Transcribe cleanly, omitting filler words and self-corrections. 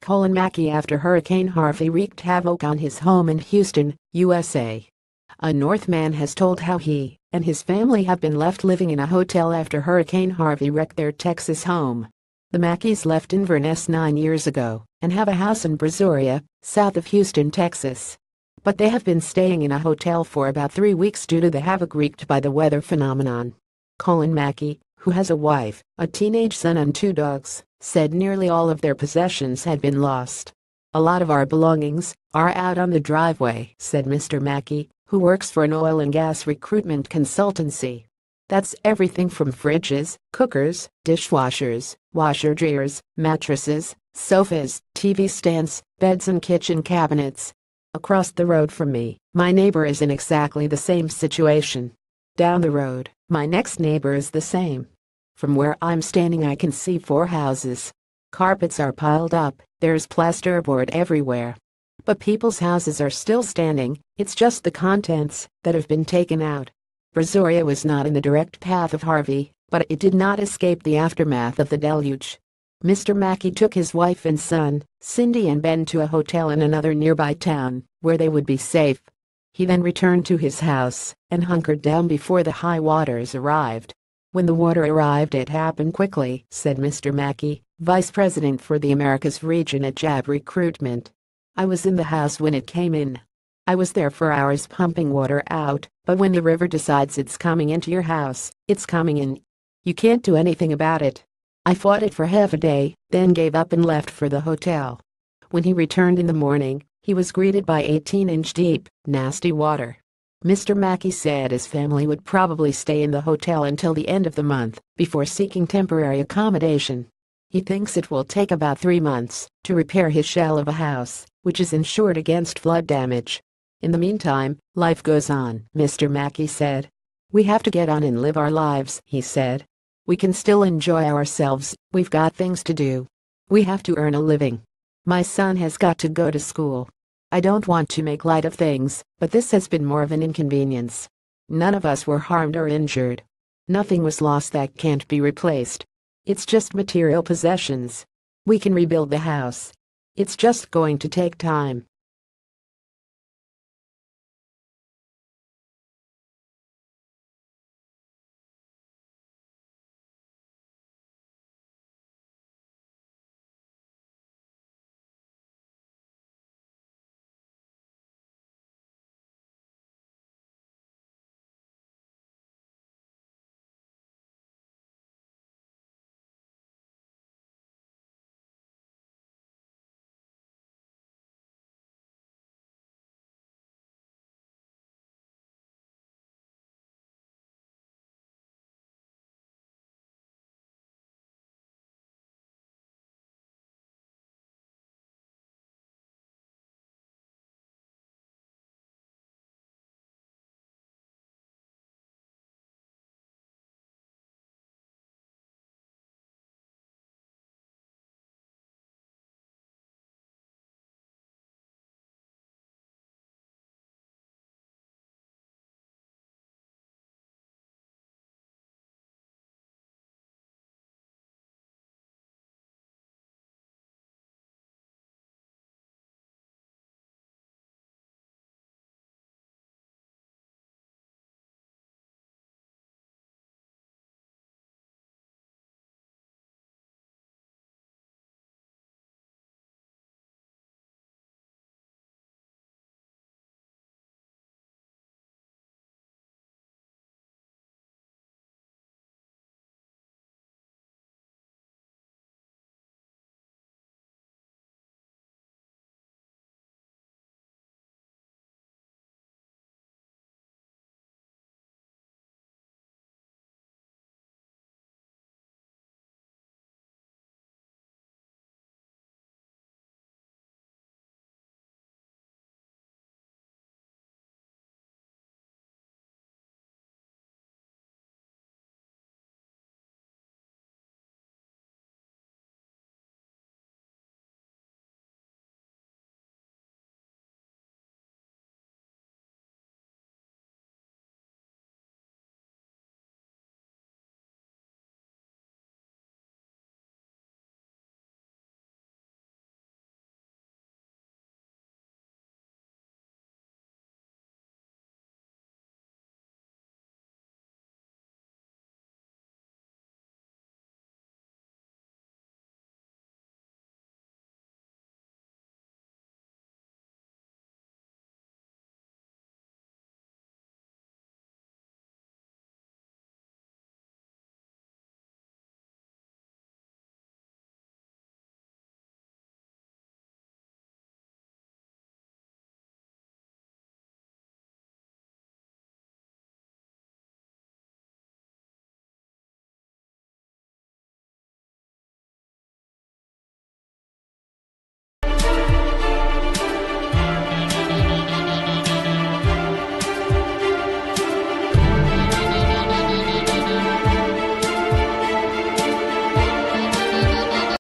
Colin Mackie after Hurricane Harvey wreaked havoc on his home in Houston, USA. A Northman has told how he and his family have been left living in a hotel after Hurricane Harvey wrecked their Texas home. The Mackies left Inverness 9 years ago and have a house in Brazoria, south of Houston, Texas. But they have been staying in a hotel for about 3 weeks due to the havoc wreaked by the weather phenomenon. Colin Mackie, who has a wife, a teenage son and 2 dogs, said nearly all of their possessions had been lost. "A lot of our belongings are out on the driveway," said Mr. Mackie, who works for an oil and gas recruitment consultancy. "That's everything from fridges, cookers, dishwashers, washer dryers, mattresses, sofas, TV stands, beds and kitchen cabinets. Across the road from me, my neighbor is in exactly the same situation. Down the road, my next neighbor is the same. From where I'm standing I can see 4 houses. Carpets are piled up, there's plasterboard everywhere. But people's houses are still standing, it's just the contents that have been taken out." Brazoria was not in the direct path of Harvey, but it did not escape the aftermath of the deluge. Mr. Mackie took his wife and son, Cindy and Ben, to a hotel in another nearby town, where they would be safe. He then returned to his house and hunkered down before the high waters arrived. "When the water arrived it happened quickly," said Mr. Mackie, vice president for the Americas region at JAB Recruitment. "I was in the house when it came in. I was there for hours pumping water out, but when the river decides it's coming into your house, it's coming in. You can't do anything about it. I fought it for half a day, then gave up and left for the hotel. When he returned in the morning, he was greeted by 18-inch deep, nasty water." Mr. Mackie said his family would probably stay in the hotel until the end of the month before seeking temporary accommodation. He thinks it will take about 3 months to repair his shell of a house, which is insured against flood damage. "In the meantime, life goes on," Mr. Mackie said. "We have to get on and live our lives," he said. "We can still enjoy ourselves, we've got things to do. We have to earn a living. My son has got to go to school. I don't want to make light of things, but this has been more of an inconvenience. None of us were harmed or injured. Nothing was lost that can't be replaced. It's just material possessions. We can rebuild the house. It's just going to take time."